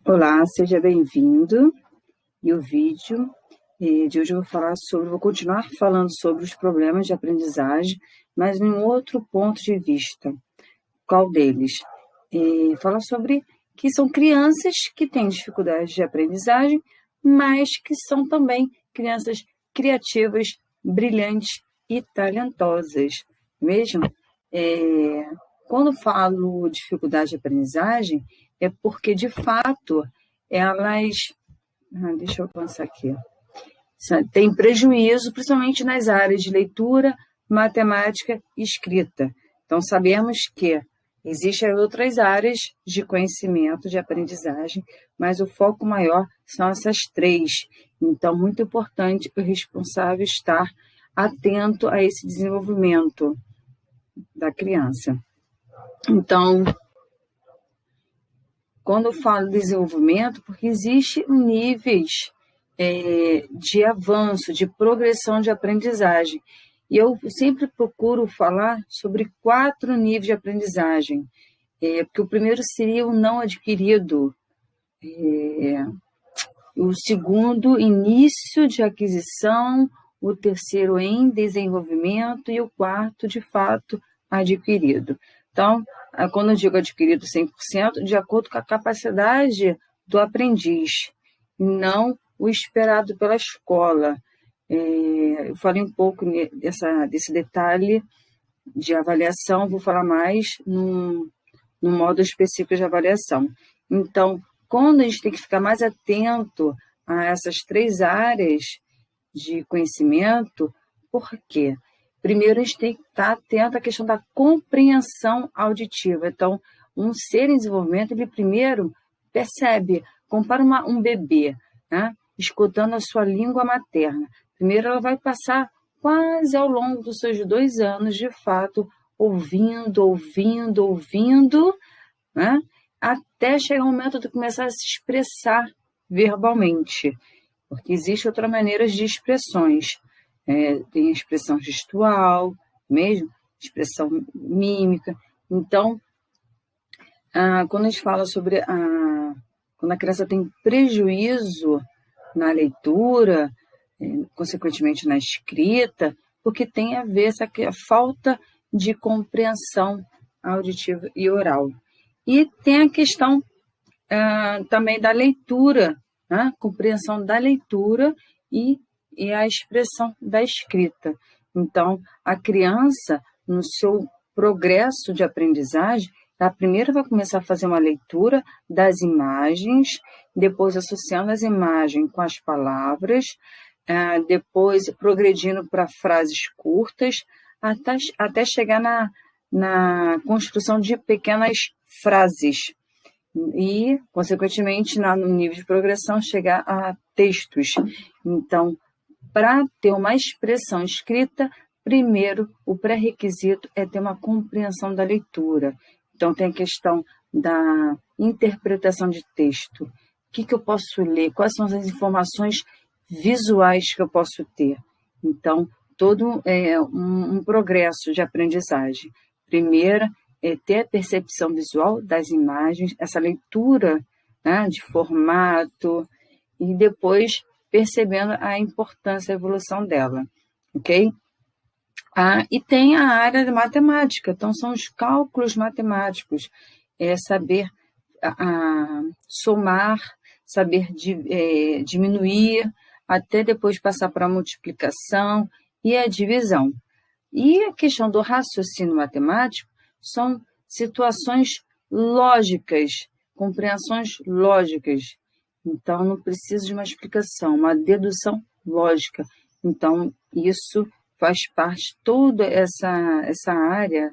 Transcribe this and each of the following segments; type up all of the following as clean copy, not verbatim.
Olá, seja bem-vindo. E o vídeo de hoje eu vou continuar falando sobre os problemas de aprendizagem, mas em um outro ponto de vista. Qual deles? Falar sobre que são crianças que têm dificuldades de aprendizagem, mas que são também crianças criativas, brilhantes e talentosas, mesmo? Quando falo dificuldade de aprendizagem, é porque, de fato, elas... deixa eu pensar aqui. Tem prejuízo, principalmente nas áreas de leitura, matemática e escrita. Então, sabemos que existem outras áreas de conhecimento, de aprendizagem, mas o foco maior são essas três. Então, muito importante o responsável estar atento a esse desenvolvimento da criança. Então, quando eu falo desenvolvimento, porque existem níveis de avanço, de progressão de aprendizagem. E eu sempre procuro falar sobre 4 níveis de aprendizagem, porque o primeiro seria o não adquirido, o segundo, início de aquisição, o terceiro, em desenvolvimento, e o quarto, de fato, adquirido. Então, quando eu digo adquirido 100%, de acordo com a capacidade do aprendiz, não o esperado pela escola. Eu falei um pouco desse detalhe de avaliação, vou falar mais no modo específico de avaliação. Então, quando a gente tem que ficar mais atento a essas 3 áreas de conhecimento, por quê? Primeiro, a gente tem que estar atento à questão da compreensão auditiva. Então, um ser em desenvolvimento, ele primeiro percebe, compara um bebê, né, escutando a sua língua materna. Primeiro, ela vai passar quase ao longo dos seus 2 anos, de fato, ouvindo, né, até chegar o momento de começar a se expressar verbalmente, porque existem outras maneiras de expressões. Tem a expressão gestual, mesmo, expressão mímica. Então, quando a gente fala sobre quando a criança tem prejuízo na leitura, consequentemente na escrita, porque tem a ver a falta de compreensão auditiva e oral. E tem a questão também da leitura, né? Compreensão da leitura e a expressão da escrita. Então, a criança, no seu progresso de aprendizagem, ela primeiro vai começar a fazer uma leitura das imagens, depois associando as imagens com as palavras, depois progredindo para frases curtas, até chegar na construção de pequenas frases. E, consequentemente, no nível de progressão, chegar a textos. Então, para ter uma expressão escrita, primeiro, o pré-requisito é ter uma compreensão da leitura. Então, tem a questão da interpretação de texto. O que eu posso ler? Quais são as informações visuais que eu posso ter? Então, todo um progresso de aprendizagem. Primeiro, ter a percepção visual das imagens, essa leitura, né, de formato, e depois percebendo a importância, a evolução dela, ok? E tem a área de matemática, então são os cálculos matemáticos, saber somar, saber diminuir, até depois passar para a multiplicação e a divisão. E a questão do raciocínio matemático são situações lógicas, compreensões lógicas. Então, não precisa de uma explicação, uma dedução lógica. Então, isso faz parte, toda essa área,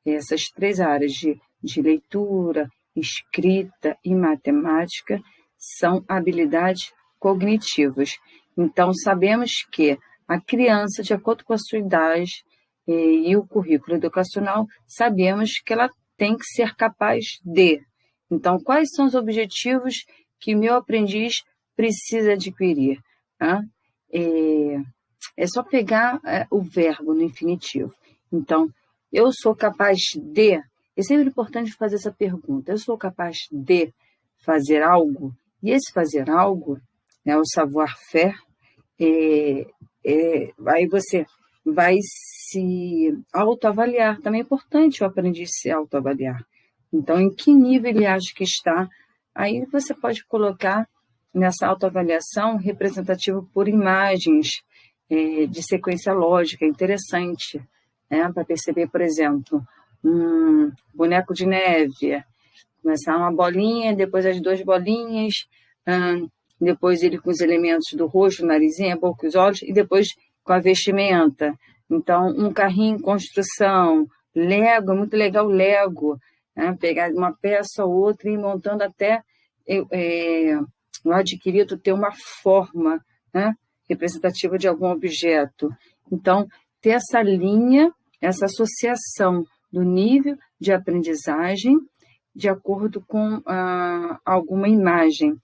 essas 3 áreas de leitura, escrita e matemática, são habilidades cognitivas. Então, sabemos que a criança, de acordo com a sua idade e o currículo educacional, sabemos que ela tem que ser capaz de. Então, quais são os objetivos que meu aprendiz precisa adquirir? É só pegar o verbo no infinitivo. Então, eu sou capaz de... É sempre importante fazer essa pergunta. Eu sou capaz de fazer algo, e esse fazer algo, né, o savoir-faire, aí você vai se autoavaliar. Também é importante o aprendiz se autoavaliar. Então, em que nível ele acha que está? Aí você pode colocar nessa autoavaliação representativo por imagens de sequência lógica, interessante, né? Para perceber, por exemplo, um boneco de neve, começar uma bolinha, depois as duas bolinhas, depois ele com os elementos do rosto, narizinho, a boca, os olhos, e depois com a vestimenta. Então, um carrinho em construção, Lego, é muito legal Lego, né? Pegar uma peça ou outra e ir montando até o adquirido ter uma forma, né, representativa de algum objeto. Então, ter essa linha, essa associação do nível de aprendizagem de acordo com alguma imagem,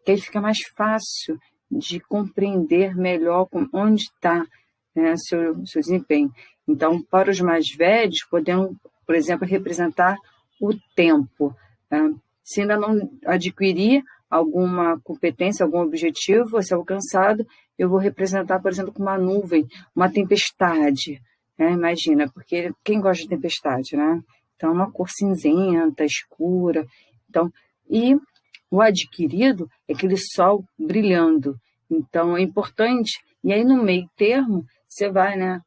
que aí fica mais fácil de compreender melhor onde está, né, seu desempenho. Então, para os mais velhos, podemos, por exemplo, representar o tempo. Se ainda não adquirir alguma competência, algum objetivo a ser alcançado, eu vou representar, por exemplo, com uma nuvem, uma tempestade. Né? Imagina, porque quem gosta de tempestade, né? Então, é uma cor cinzenta, escura. Então, e o adquirido é aquele sol brilhando. Então, é importante. E aí, no meio termo, você vai, né?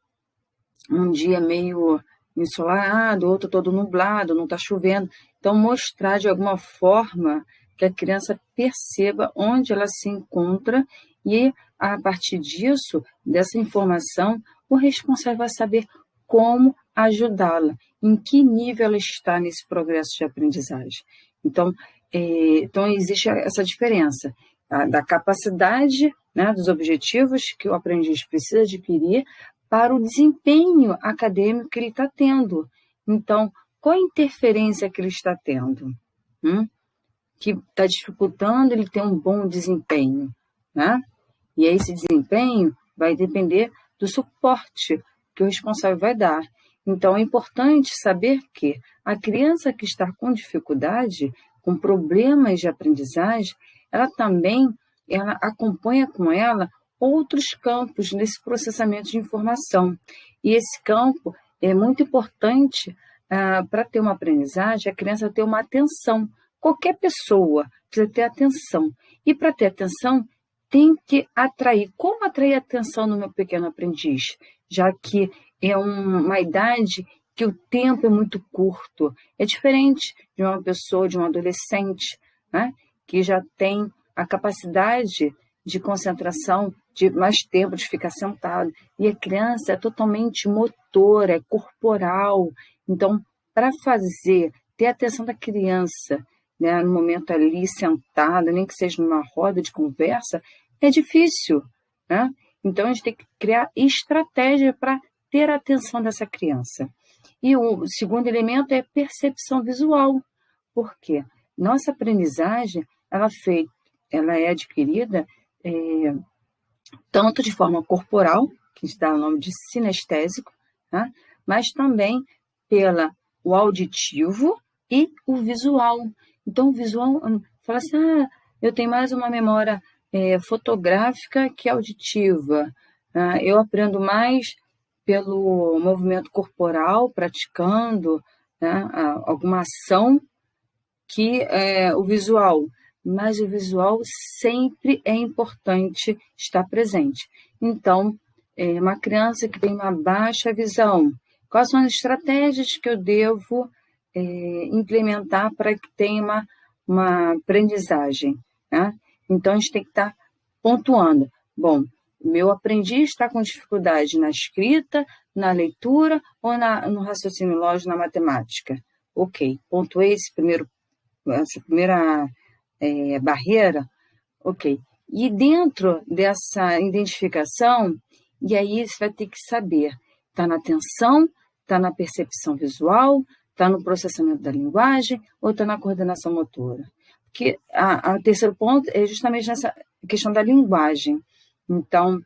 Um dia meio ensolarado, outro todo nublado, não está chovendo. Então, mostrar de alguma forma que a criança perceba onde ela se encontra e, a partir disso, dessa informação, o responsável vai saber como ajudá-la, em que nível ela está nesse progresso de aprendizagem. Então existe essa diferença da capacidade, né, dos objetivos que o aprendiz precisa adquirir para o desempenho acadêmico que ele está tendo. Então, qual a interferência que ele está tendo? Que está dificultando ele ter um bom desempenho, né? E aí esse desempenho vai depender do suporte que o responsável vai dar. Então, é importante saber que a criança que está com dificuldade, com problemas de aprendizagem, ela acompanha com ela outros campos nesse processamento de informação. E esse campo é muito importante para ter uma aprendizagem, a criança ter uma atenção. Qualquer pessoa precisa ter atenção. E para ter atenção, tem que atrair. Como atrair a atenção no meu pequeno aprendiz? Já que é uma idade que o tempo é muito curto. É diferente de uma pessoa, de um adolescente, né, que já tem a capacidade de concentração, de mais tempo, de ficar sentado. E a criança é totalmente motora, é corporal. Então, para ter a atenção da criança, né, no momento ali sentada, nem que seja numa roda de conversa, é difícil, né? Então, a gente tem que criar estratégia para ter a atenção dessa criança. E o segundo elemento é percepção visual. Por quê? Nossa aprendizagem, ela é adquirida tanto de forma corporal, que dá o nome de sinestésico, né? Mas também o auditivo e o visual. Então, o visual, fala assim, eu tenho mais uma memória fotográfica que auditiva. Eu aprendo mais pelo movimento corporal, praticando, né, alguma ação, que o visual. Mas o visual sempre é importante estar presente. Então, uma criança que tem uma baixa visão, quais são as estratégias que eu devo implementar para que tenha uma aprendizagem, né? Então, a gente tem que estar pontuando. Bom, meu aprendiz está com dificuldade na escrita, na leitura ou no raciocínio lógico, na matemática. Ok, pontuei essa primeira barreira, ok. E dentro dessa identificação, e aí você vai ter que saber, está na atenção, está na percepção visual, está no processamento da linguagem ou está na coordenação motora? Porque o terceiro ponto é justamente nessa questão da linguagem. Então,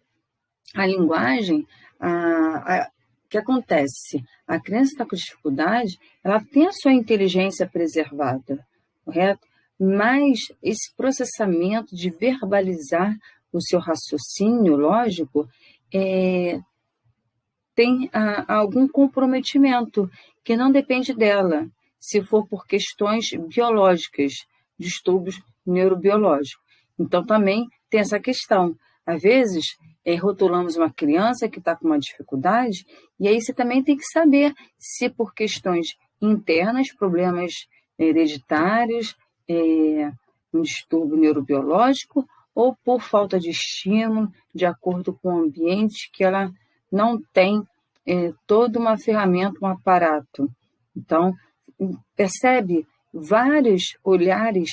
a linguagem, o que acontece? A criança está com dificuldade, ela tem a sua inteligência preservada, correto? mas esse processamento de verbalizar o seu raciocínio lógico tem algum comprometimento que não depende dela, se for por questões biológicas, distúrbios neurobiológicos. Então, também tem essa questão. Às vezes, rotulamos uma criança que está com uma dificuldade, e aí você também tem que saber se por questões internas, problemas hereditários, um distúrbio neurobiológico, ou por falta de estímulo, de acordo com o ambiente, que ela não tem toda uma ferramenta, um aparato. Então, percebe vários olhares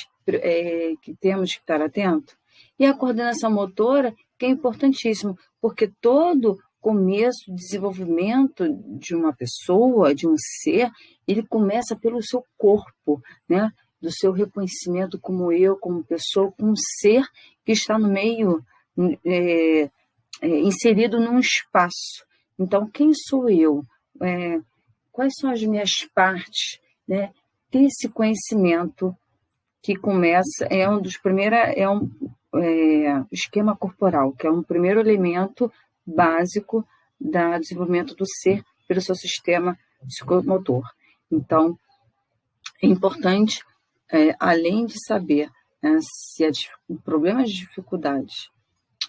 que temos que estar atento. E a coordenação motora, que é importantíssimo, porque todo começo, desenvolvimento de uma pessoa, de um ser, ele começa pelo seu corpo, né? Do seu reconhecimento como eu, como pessoa, como ser que está no meio, inserido num espaço. Então, quem sou eu? Quais são as minhas partes? Né? Ter esse conhecimento que começa, um dos primeiros, esquema corporal, que é um primeiro elemento básico do desenvolvimento do ser pelo seu sistema psicomotor. Então, é importante, além de saber se o problema de dificuldades,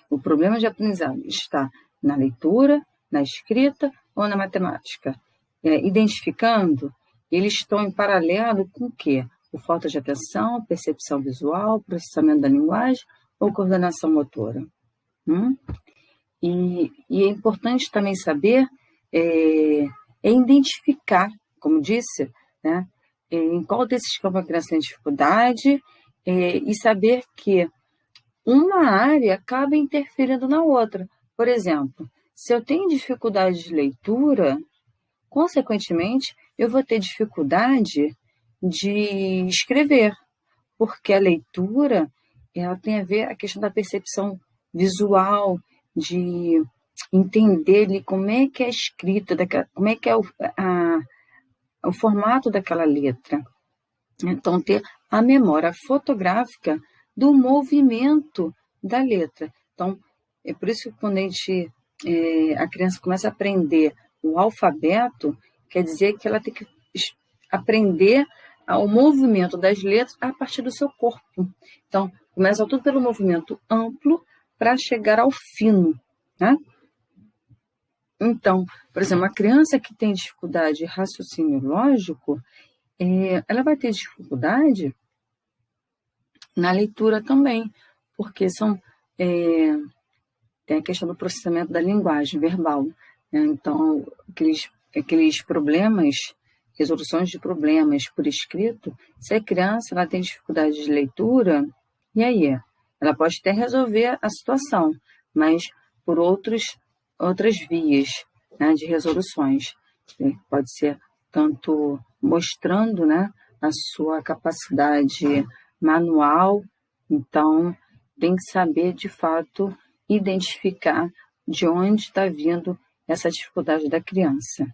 o problema de aprendizagem está na leitura, na escrita ou na matemática, identificando, eles estão em paralelo com o quê? O falta de atenção, percepção visual, processamento da linguagem ou coordenação motora. E é importante também saber, identificar, como disse, né, em qual desses campos a criança tem dificuldade, e saber que uma área acaba interferindo na outra. Por exemplo, se eu tenho dificuldade de leitura, consequentemente, eu vou ter dificuldade de escrever, porque a leitura ela tem a ver a questão da percepção visual, de entender ali como é que é a escrita, como é que é o formato daquela letra. Então, ter a memória fotográfica do movimento da letra. Então, é por isso que quando a criança começa a aprender o alfabeto, quer dizer que ela tem que aprender o movimento das letras a partir do seu corpo. Então, começa tudo pelo movimento amplo para chegar ao fino, né? Então, por exemplo, uma criança que tem dificuldade de raciocínio lógico, ela vai ter dificuldade na leitura também, porque tem a questão do processamento da linguagem verbal, né? Então, aqueles problemas, resoluções de problemas por escrito, se a criança ela tem dificuldade de leitura, e aí? Ela pode até resolver a situação, mas por outras vias, né, de resoluções. Pode ser tanto mostrando, né, a sua capacidade manual, então tem que saber, de fato, identificar de onde está vindo essa dificuldade da criança.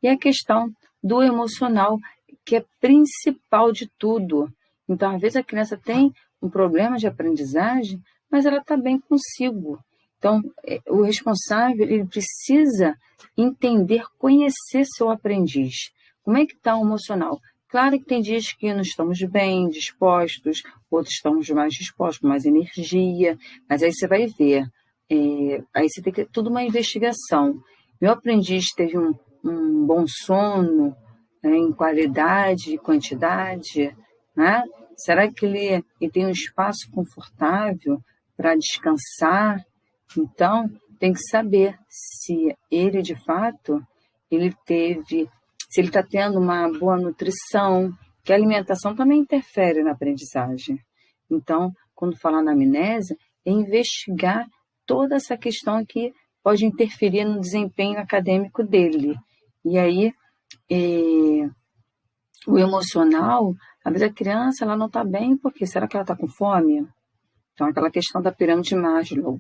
E a questão do emocional, que é principal de tudo. Então, às vezes, a criança tem um problema de aprendizagem, mas ela está bem consigo. Então, o responsável ele precisa entender, conhecer seu aprendiz. Como é que está o emocional? Claro que tem dias que não estamos bem dispostos, outros estamos mais dispostos, com mais energia, mas aí você vai ver. Aí você tem que ter tudo uma investigação. Meu aprendiz teve um bom sono, né, em qualidade e quantidade, né? Será que ele tem um espaço confortável para descansar? Então, tem que saber se ele, de fato, se ele está tendo uma boa nutrição, que a alimentação também interfere na aprendizagem. Então, quando falar na amnésia, é investigar toda essa questão que pode interferir no desempenho acadêmico dele. E aí, o emocional, às vezes a criança ela não está bem, porque será que ela está com fome? Então, aquela questão da pirâmide de Maslow,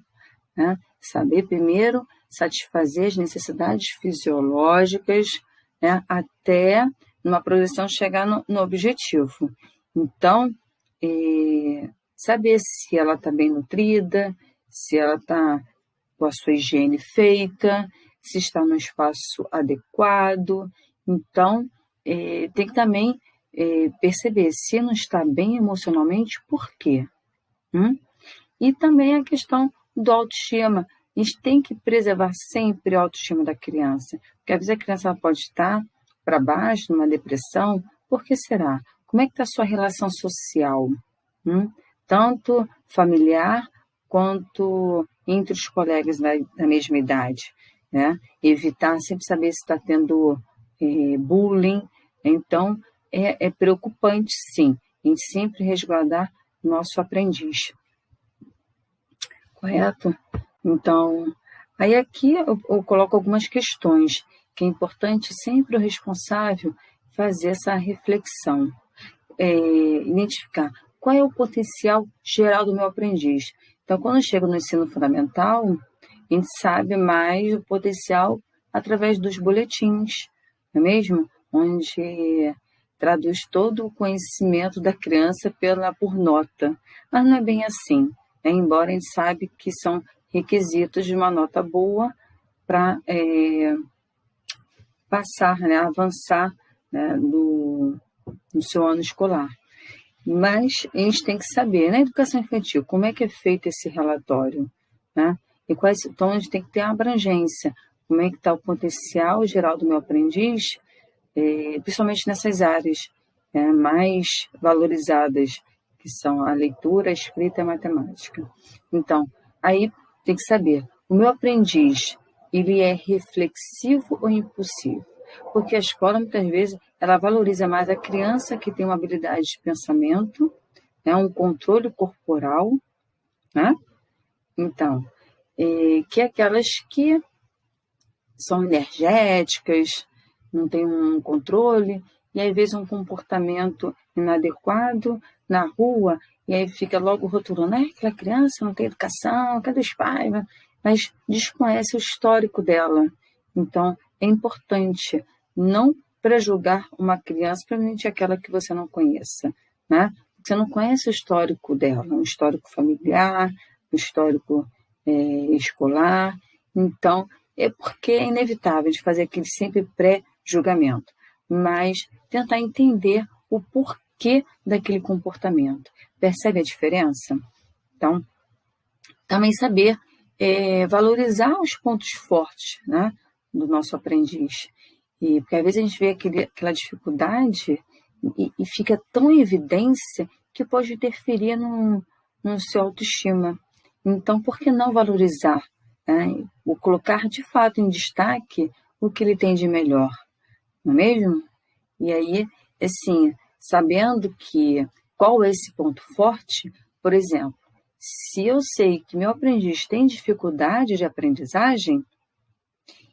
né? Saber primeiro satisfazer as necessidades fisiológicas, né? Até numa projeção chegar no objetivo. Então, saber se ela está bem nutrida, se ela está com a sua higiene feita, se está no espaço adequado. Então, tem que também perceber se não está bem emocionalmente, por quê? E também a questão do autoestima. A gente tem que preservar sempre a autoestima da criança, porque às vezes a criança pode estar para baixo, numa depressão. Por que será? Como é que está a sua relação social? Tanto familiar quanto entre os colegas da mesma idade, né? Evitar sempre saber se está tendo bullying. Então, é preocupante, sim, a gente sempre resguardar nosso aprendiz. Correto? Então, aí aqui eu coloco algumas questões, que é importante sempre o responsável fazer essa reflexão, identificar qual é o potencial geral do meu aprendiz. Então, quando eu chego no ensino fundamental, a gente sabe mais o potencial através dos boletins, não é mesmo? Onde traduz todo o conhecimento da criança por nota. Mas não é bem assim, né? Embora a gente sabe que são requisitos de uma nota boa para passar, né, avançar, né, no seu ano escolar. Mas a gente tem que saber, na educação infantil, como é que é feito esse relatório, né? Então, a gente tem que ter a abrangência, como é que está o potencial geral do meu aprendiz, principalmente nessas áreas mais valorizadas, que são a leitura, a escrita e a matemática. Então, aí tem que saber, o meu aprendiz, ele é reflexivo ou impulsivo? Porque a escola, muitas vezes, ela valoriza mais a criança que tem uma habilidade de pensamento, né, um controle corporal, né? Então, que é aquelas que são energéticas, não têm um controle, e às vezes um comportamento inadequado na rua, e aí fica logo rotulando, aquela criança não tem educação, cadê os pais? Mas desconhece o histórico dela. Então, é importante não prejulgar uma criança, principalmente aquela que você não conheça, né? Você não conhece o histórico dela, um histórico familiar, um histórico escolar. Então, é porque é inevitável de fazer aquele sempre pré-julgamento, mas tentar entender o porquê daquele comportamento. Percebe a diferença? Então, também saber valorizar os pontos fortes, né, do nosso aprendiz. Porque às vezes a gente vê aquela dificuldade e fica tão em evidência que pode interferir no seu autoestima. Então, por que não valorizar? O colocar de fato em destaque o que ele tem de melhor, não é mesmo? E aí, assim, sabendo qual é esse ponto forte, por exemplo, se eu sei que meu aprendiz tem dificuldade de aprendizagem,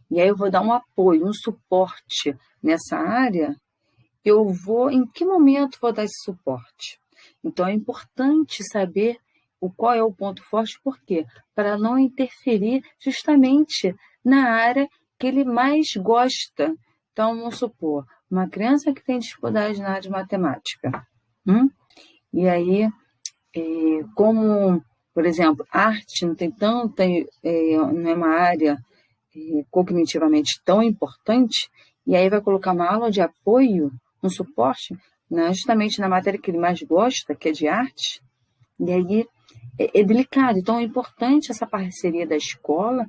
e aí eu vou dar um apoio, um suporte nessa área, em que momento vou dar esse suporte? Então, é importante saber qual é o ponto forte, por quê? Para não interferir justamente na área que ele mais gosta. Então, vamos supor, uma criança que tem dificuldade na área de matemática. E aí, como, por exemplo, arte não tem não é uma área cognitivamente tão importante, e aí vai colocar uma aula de apoio, um suporte, né, justamente na matéria que ele mais gosta, que é de arte, e aí é delicado. Então, é importante essa parceria da escola,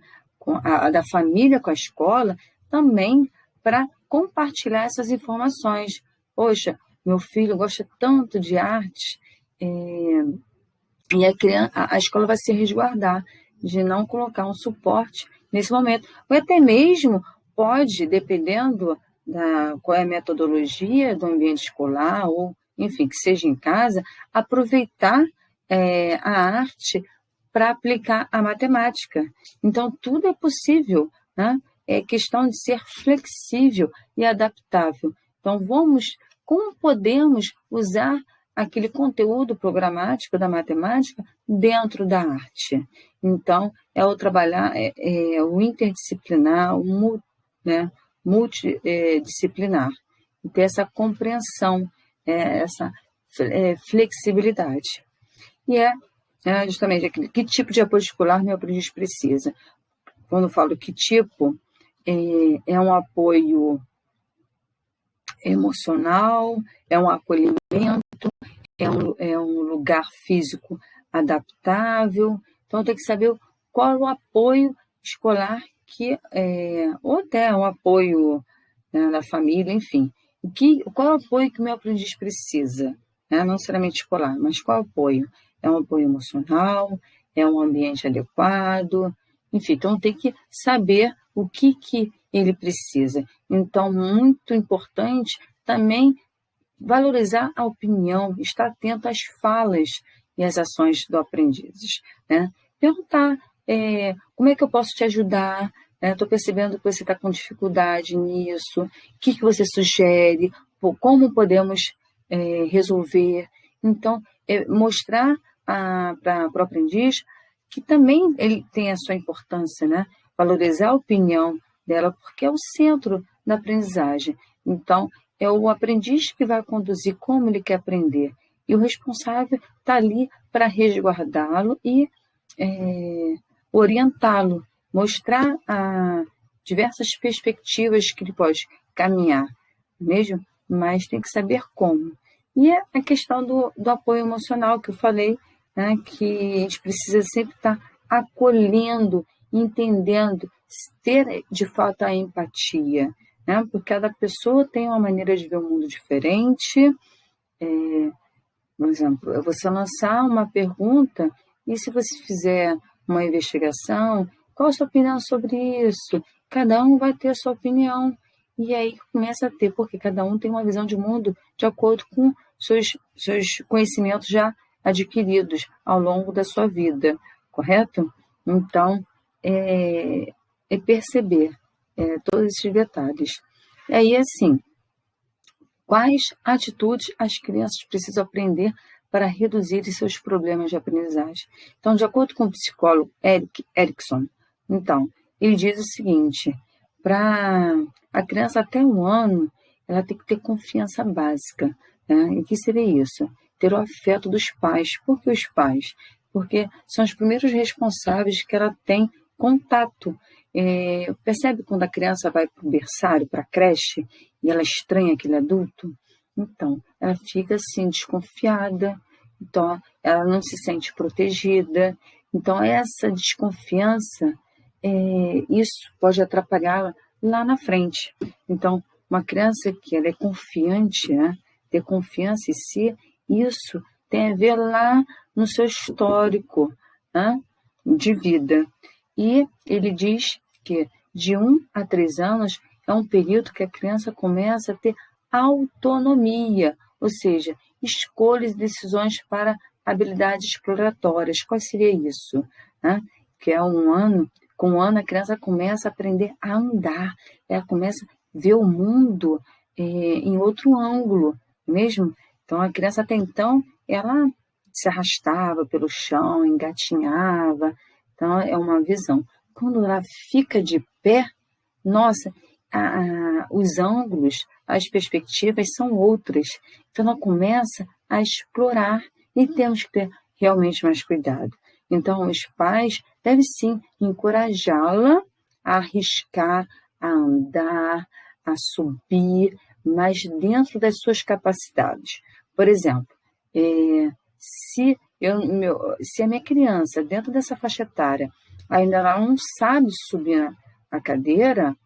da família com a escola, também para compartilhar essas informações. Poxa, meu filho gosta tanto de arte, e a escola vai se resguardar de não colocar um suporte nesse momento. Ou até mesmo pode, dependendo qual é a metodologia do ambiente escolar, ou, enfim, que seja em casa, aproveitar a arte para aplicar a matemática. Então, tudo é possível, né? É questão de ser flexível e adaptável. Então, como podemos usar aquele conteúdo programático da matemática dentro da arte? Então, o trabalhar, o interdisciplinar, multidisciplinar, e ter essa compreensão, essa flexibilidade. E justamente aquele, que tipo de apoio escolar meu aprendiz precisa? Quando eu falo que tipo, é um apoio emocional, é um acolhimento, é um lugar físico adaptável. Então, tem que saber qual é o apoio escolar ou até um apoio, né, da família, enfim. Qual é o apoio que o meu aprendiz precisa? Né? Não necessariamente escolar, mas qual é o apoio? É um apoio emocional? É um ambiente adequado? Enfim, então tem que saber o que ele precisa. Então, muito importante também valorizar a opinião, estar atento às falas e às ações do aprendiz, né? Perguntar como é que eu posso te ajudar? Estou percebendo que você está com dificuldade nisso. O que você sugere? Como podemos resolver? Então, mostrar para o aprendiz que também ele tem a sua importância, né? Valorizar a opinião dela, porque é o centro da aprendizagem. Então, é o aprendiz que vai conduzir como ele quer aprender. E o responsável está ali para resguardá-lo e orientá-lo, mostrar diversas perspectivas que ele pode caminhar, mesmo, mas tem que saber como. E é a questão do apoio emocional que eu falei, né, que a gente precisa sempre estar acolhendo, entendendo, ter de fato a empatia, né, porque cada pessoa tem uma maneira de ver o mundo diferente. Por exemplo, é você lançar uma pergunta e se você fizer uma investigação, qual a sua opinião sobre isso? Cada um vai ter a sua opinião. E aí começa a ter, porque cada um tem uma visão de mundo de acordo com seus conhecimentos já adquiridos ao longo da sua vida, correto? Então, é perceber todos esses detalhes. E aí, assim, quais atitudes as crianças precisam aprender para reduzir seus problemas de aprendizagem? Então, de acordo com o psicólogo Erik Erikson, então, ele diz o seguinte: para a criança até 1 ano, ela tem que ter confiança básica. Né? E o que seria isso? Ter o afeto dos pais. Por que os pais? Porque são os primeiros responsáveis que ela tem contato. Percebe quando a criança vai para o berçário, para a creche, e ela estranha aquele adulto? Então, ela fica assim, desconfiada, então ela não se sente protegida. Então, essa desconfiança, isso pode atrapalhá-la lá na frente. Então, uma criança que ela é confiante, né, ter confiança em si, isso tem a ver lá no seu histórico, né, de vida. E ele diz que de 1 a 3 anos é um período que a criança começa a ter autonomia, ou seja, escolhas e decisões para habilidades exploratórias. Qual seria isso? Né? Que é 1 ano, com 1 ano a criança começa a aprender a andar, ela começa a ver o mundo em outro ângulo, mesmo? Então a criança até então, ela se arrastava pelo chão, engatinhava, então é uma visão. Quando ela fica de pé, nossa, os ângulos, as perspectivas são outras. Então ela começa a explorar e temos que ter realmente mais cuidado. Então os pais devem sim encorajá-la a arriscar, a andar, a subir, mas dentro das suas capacidades. Por exemplo, se a minha criança, dentro dessa faixa etária, ainda ela não sabe subir a cadeira,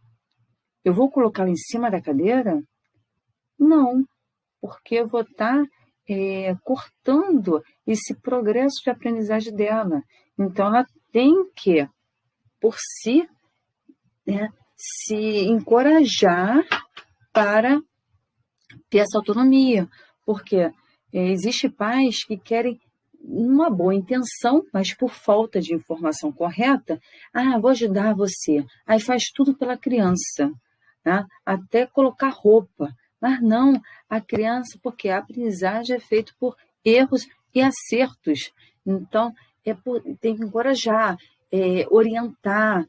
eu vou colocá-la em cima da cadeira? Não, porque eu vou estar cortando esse progresso de aprendizagem dela. Então, ela tem que, por si, né, se encorajar para ter essa autonomia, porque existem pais que querem uma boa intenção, mas por falta de informação correta, vou ajudar você. Aí faz tudo pela criança, tá? Até colocar roupa. Mas não, a criança, porque a aprendizagem é feita por erros e acertos. Então, tem que encorajar, orientar.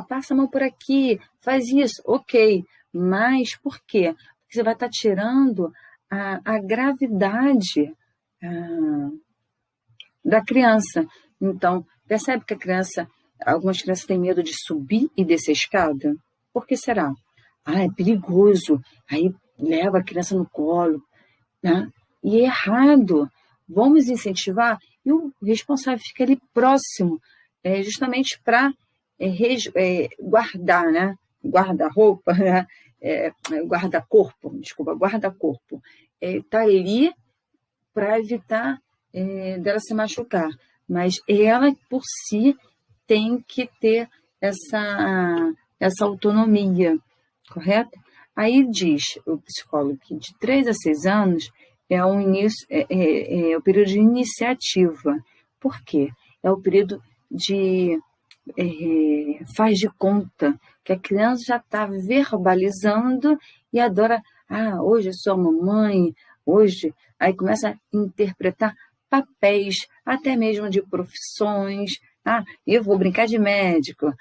Passa a mão por aqui, faz isso, ok. Mas por quê? Porque você vai estar tirando a gravidade da criança. Então, percebe que algumas crianças têm medo de subir e descer a escada? Por que será? É perigoso. Aí leva a criança no colo, né? E é errado. Vamos incentivar, e o responsável fica ali próximo, justamente para guardar, né? Guarda-roupa, né? Guarda-corpo, desculpa, guarda-corpo. Está ali para evitar dela se machucar. Mas ela, por si, tem que ter essa autonomia, correto? Aí diz o psicólogo que de 3 a 6 anos é o período de iniciativa. Por quê? É o período de faz de conta, que a criança já está verbalizando e adora, hoje eu sou a mamãe, hoje, aí começa a interpretar papéis, até mesmo de profissões, eu vou brincar de médico,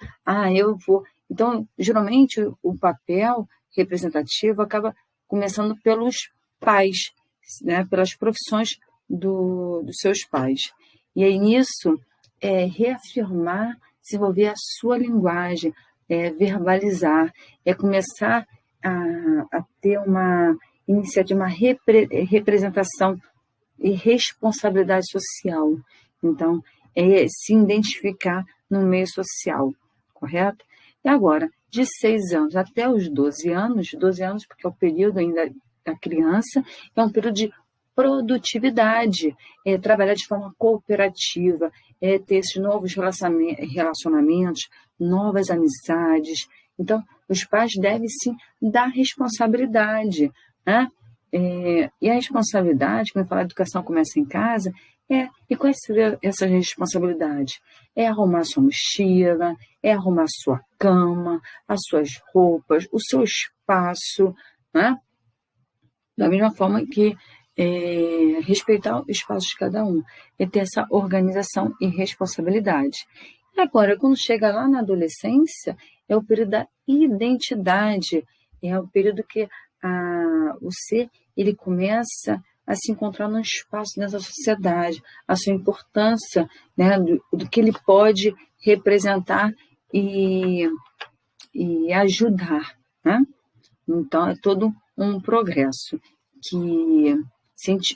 eu vou... Então, geralmente, o papel representativo acaba começando pelos pais, né, pelas profissões dos seus pais. E aí, nisso, reafirmar, desenvolver a sua linguagem, verbalizar, começar a ter uma iniciativa, uma representação e responsabilidade social. Então, se identificar no meio social, correto? E agora, de 6 anos até os 12 anos porque é o período ainda da criança, é um período de produtividade, trabalhar de forma cooperativa, ter esses novos relacionamentos, novas amizades. Então, os pais devem sim dar responsabilidade, né? E a responsabilidade, quando fala educação começa em casa, e quais seriam essas responsabilidades? É arrumar sua mochila, é arrumar sua cama, as suas roupas, o seu espaço, né? Da mesma forma que respeitar o espaço de cada um, e ter essa organização e responsabilidade. E agora, quando chega lá na adolescência, é o período da identidade, é o período que o ser ele começa a se encontrar num espaço dentro da sociedade, a sua importância, né, do que ele pode representar e ajudar, né? Então, é todo um progresso que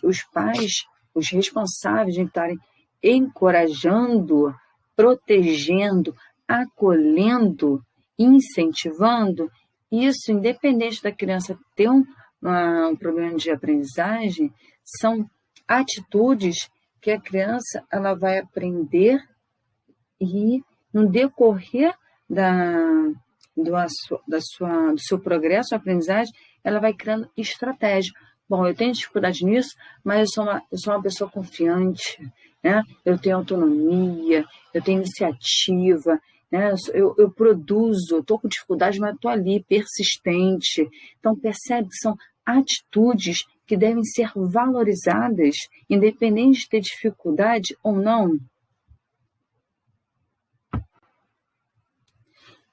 os pais, os responsáveis de estarem encorajando, protegendo, acolhendo, incentivando, isso, independente da criança ter um problema de aprendizagem, são atitudes que a criança ela vai aprender e, no decorrer do seu progresso, a aprendizagem, ela vai criando estratégia. Bom, eu tenho dificuldade nisso, mas eu sou uma pessoa confiante, né? Eu tenho autonomia, eu tenho iniciativa, né? Eu produzo, estou com dificuldade, mas estou ali, persistente. Então, percebe que são atitudes que devem ser valorizadas, independente de ter dificuldade ou não.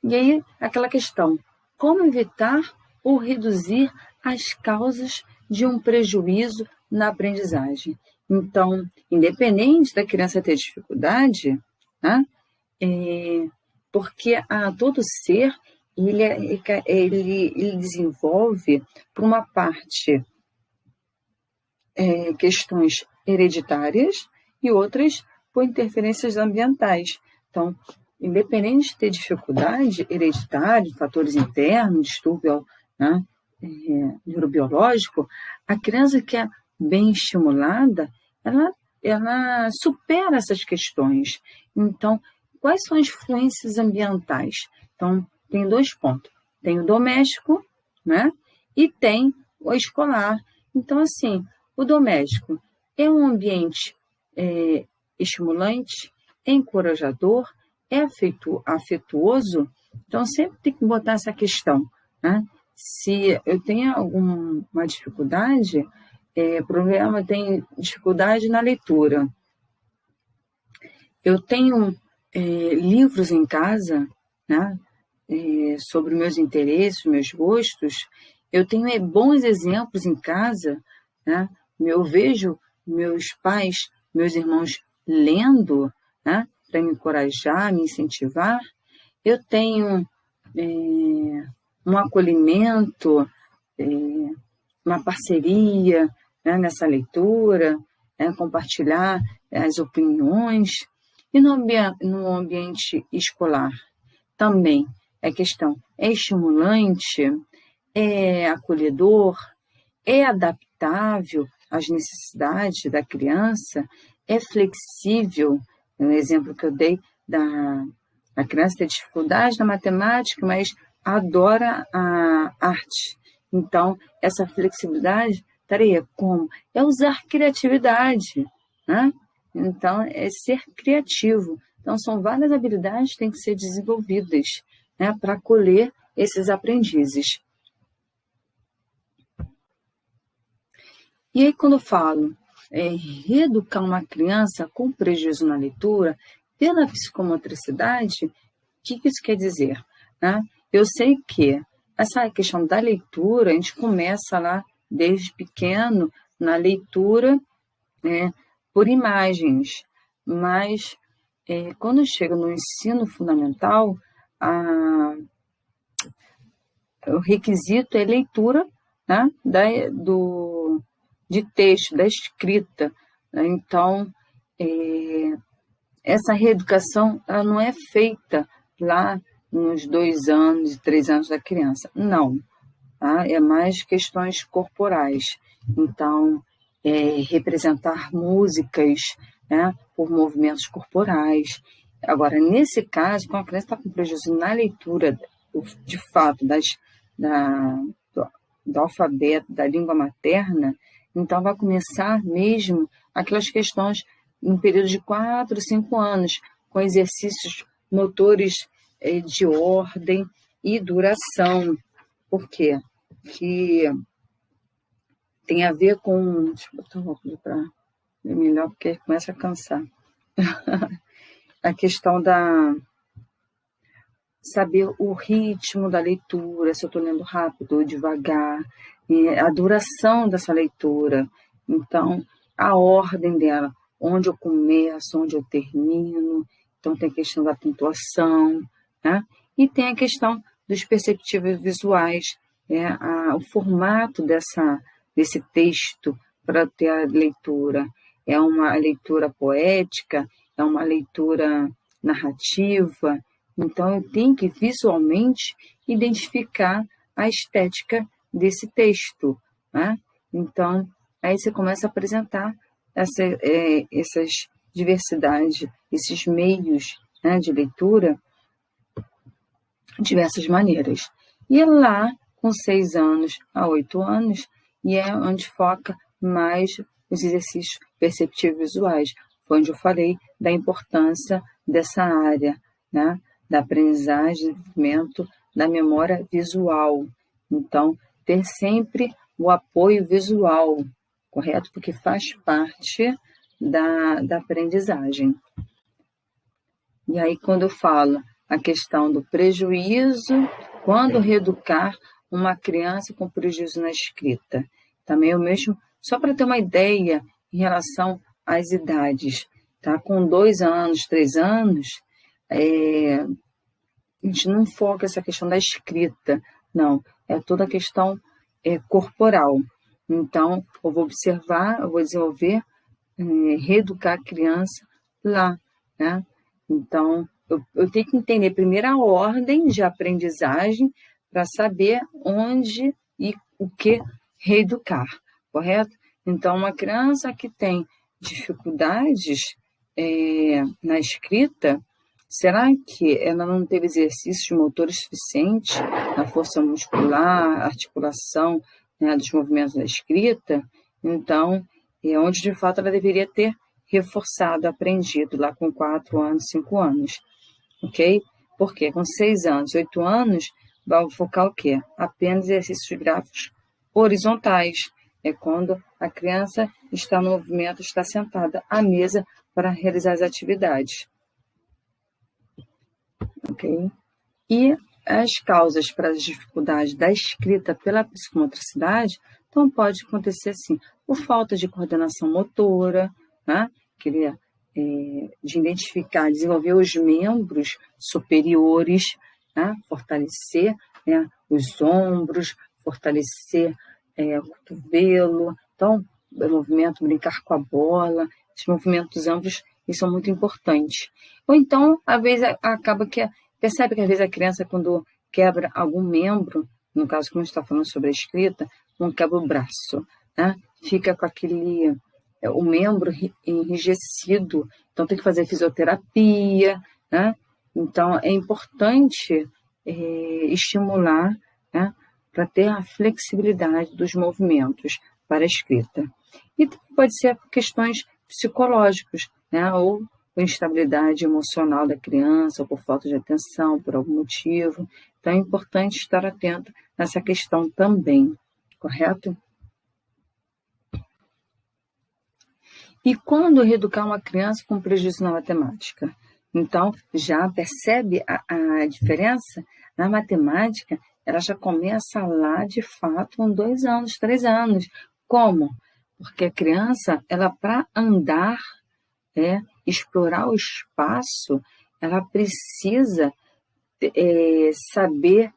E aí, aquela questão, como evitar ou reduzir as causas de um prejuízo na aprendizagem? Então, independente da criança ter dificuldade, né, porque todo ser, ele desenvolve, por uma parte, questões hereditárias e outras por interferências ambientais. Então, independente de ter dificuldade hereditária, fatores internos, distúrbio, né, neurobiológico, a criança que é bem estimulada, ela supera essas questões. Então, quais são as influências ambientais? Então, tem 2 pontos. Tem o doméstico, né, e tem o escolar. Então, assim, o doméstico é um ambiente estimulante, encorajador, é afetuoso, então sempre tem que botar essa questão, né? Se eu tenho alguma dificuldade, problema, tem dificuldade na leitura, eu tenho livros em casa, né, sobre meus interesses, meus gostos, eu tenho bons exemplos em casa, né? Eu vejo meus pais, meus irmãos lendo, né, para me encorajar, me incentivar. Eu tenho um acolhimento, uma parceria, né, nessa leitura, compartilhar as opiniões. E no ambiente escolar também é questão, é estimulante, é acolhedor, é adaptável às necessidades da criança, é flexível. No exemplo que eu dei a criança tem dificuldade na matemática, mas adora a arte. Então, essa flexibilidade estaria como? É usar criatividade, né? Então, é ser criativo. Então, são várias habilidades que têm que ser desenvolvidas, né, para acolher esses aprendizes. E aí, quando eu falo reeducar uma criança com prejuízo na leitura, pela psicomotricidade, o que isso quer dizer? Né? Eu sei que essa questão da leitura, a gente começa lá desde pequeno, na leitura por imagens, mas quando chega no ensino fundamental, o requisito é leitura, né, de texto, da escrita. Então, essa reeducação ela não é feita lá nos 2 anos, 3 anos da criança. Não. Tá? É mais questões corporais. Então, representar músicas, né, por movimentos corporais. Agora, nesse caso, quando a criança está com prejuízo na leitura, de fato, do alfabeto, da língua materna, então vai começar mesmo aquelas questões no período de 4, 5 anos, com exercícios motores de ordem e duração. Por quê? Que tem a ver com... Deixa eu botar o óculos para ver melhor, porque começa a cansar. A questão saber o ritmo da leitura, se eu estou lendo rápido ou devagar, a duração dessa leitura. Então, a ordem dela, onde eu começo, onde eu termino. Então, tem a questão da pontuação, né? E tem a questão dos perceptivos visuais, o formato desse texto para ter a leitura. É uma leitura poética, é uma leitura narrativa. Então, eu tenho que visualmente identificar a estética desse texto, né? Então, aí você começa a apresentar essas diversidades, esses meios, né, de leitura, diversas maneiras. E é lá, com 6 anos a 8 anos, e é onde foca mais os exercícios perceptivos visuais. Foi onde eu falei da importância dessa área, né, da aprendizagem, desenvolvimento da memória visual. Então, ter sempre o apoio visual, correto? Porque faz parte da aprendizagem. E aí, quando eu falo a questão do prejuízo, quando reeducar uma criança com prejuízo na escrita. Também o mesmo, só para ter uma ideia em relação às idades, tá? Com 2 anos, 3 anos, a gente não foca essa questão da escrita, não, é toda a questão corporal. Então, eu vou observar, eu vou desenvolver, reeducar a criança lá, né? Então, eu tenho que entender primeiro a ordem de aprendizagem para saber onde e o que reeducar, correto? Então, uma criança que tem dificuldades na escrita, será que ela não teve exercícios motores suficientes na força muscular, articulação, né, dos movimentos da escrita? Então, é onde de fato ela deveria ter reforçado, aprendido lá com 4 anos, 5 anos, ok? Porque com 6 anos, 8 anos, vai focar o quê? Apenas exercícios gráficos horizontais. É quando a criança está no movimento, está sentada à mesa para realizar as atividades. Ok? E as causas para as dificuldades da escrita pela psicomotricidade Então, pode acontecer assim, por falta de coordenação motora, né? De identificar, desenvolver os membros superiores, né? Fortalecer, né? Os ombros, fortalecer o cotovelo. Então, o movimento, brincar com a bola, esses movimentos amplos, eles são muito importantes. Ou então, às vezes, acaba que percebe que às vezes a criança, quando quebra algum membro, no caso, como a gente está falando sobre a escrita, não quebra o braço, né? Fica com o membro enrijecido, então tem que fazer fisioterapia, né? Então, é importante estimular, né, para ter a flexibilidade dos movimentos para a escrita. E pode ser por questões psicológicas, né, ou por instabilidade emocional da criança, ou por falta de atenção, por algum motivo. Então, é importante estar atento nessa questão também, correto? E quando reeducar uma criança com prejuízo na matemática? Então, já percebe a diferença? Na matemática, ela já começa lá, de fato, com 2 anos, 3 anos. Como? Porque a criança, ela para andar, explorar o espaço, ela precisa saber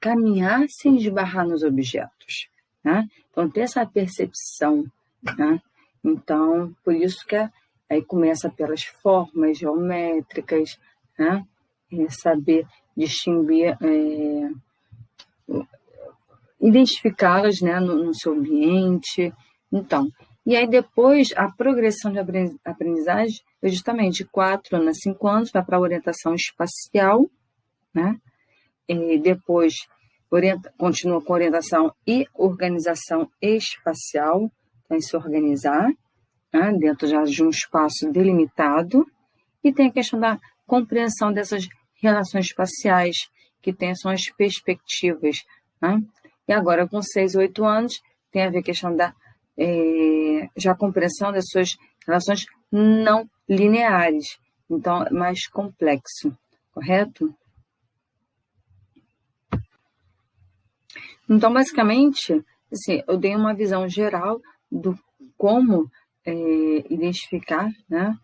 caminhar sem esbarrar nos objetos, né? Então, ter essa percepção, né? Então, por isso que aí começa pelas formas geométricas, né? Saber distinguir, identificá-las, né, no seu ambiente. Então, e aí depois a progressão de aprendizagem é justamente 4 anos a 5 anos, vai para a orientação espacial, né? E depois continua com orientação e organização espacial, então se organizar, né, dentro já de um espaço delimitado, e tem a questão da compreensão dessas relações espaciais, que são as perspectivas, né? E agora, com 6 ou 8 anos, tem a ver a questão da já a compreensão das suas relações não lineares, então é mais complexo, correto? Então, basicamente, assim, eu dei uma visão geral do como identificar, né,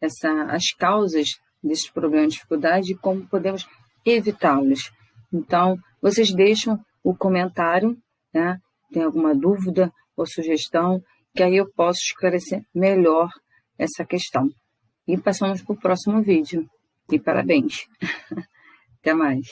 as causas desses problemas de dificuldade e como podemos evitá-los. Então, vocês deixam o comentário, né, tem alguma dúvida ou sugestão, que aí eu posso esclarecer melhor essa questão. E passamos para o próximo vídeo. E parabéns! Até mais!